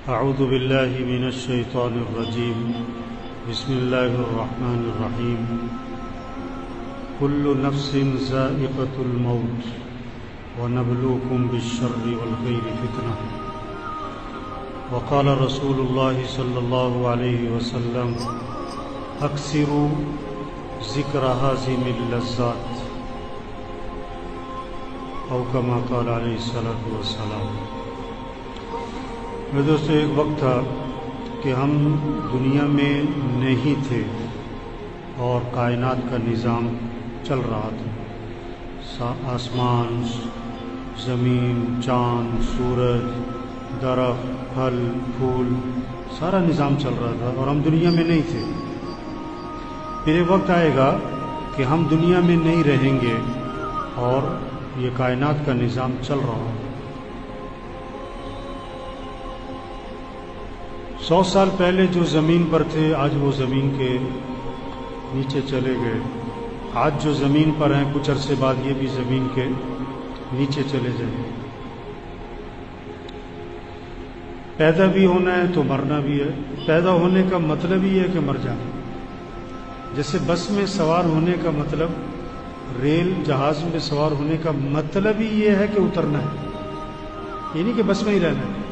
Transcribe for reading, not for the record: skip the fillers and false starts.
اعوذ باللہ من الشیطان الرجیم بسم اللہ الرحمن الرحیم کل نفس ذائقۃ الموت ونبلوکم بالشر والخیر فتنہ وقال رسول اللہ صلی اللہ علیہ وسلم اکثروا ذکر ہاضم اللذات او کما قال علیہ الصلوۃ والسلام۔ میرے دوستو، ایک وقت تھا کہ ہم دنیا میں نہیں تھے اور کائنات کا نظام چل رہا تھا۔ آسمان، زمین، چاند، سورج، درخت، پھل، پھول، سارا نظام چل رہا تھا اور ہم دنیا میں نہیں تھے۔ پھر ایک وقت آئے گا کہ ہم دنیا میں نہیں رہیں گے اور یہ کائنات کا نظام چل رہا ہے۔ 100 سال پہلے جو زمین پر تھے آج وہ زمین کے نیچے چلے گئے۔ آج جو زمین پر ہیں کچھ عرصے بعد یہ بھی زمین کے نیچے چلے جائیں گے۔ پیدا بھی ہونا ہے تو مرنا بھی ہے۔ پیدا ہونے کا مطلب ہی ہے کہ مر جانا۔ جیسے بس میں سوار ہونے کا مطلب، ریل جہاز میں سوار ہونے کا مطلب ہی یہ ہے کہ اترنا ہے، یہ نہیں کہ بس میں ہی رہنا ہے۔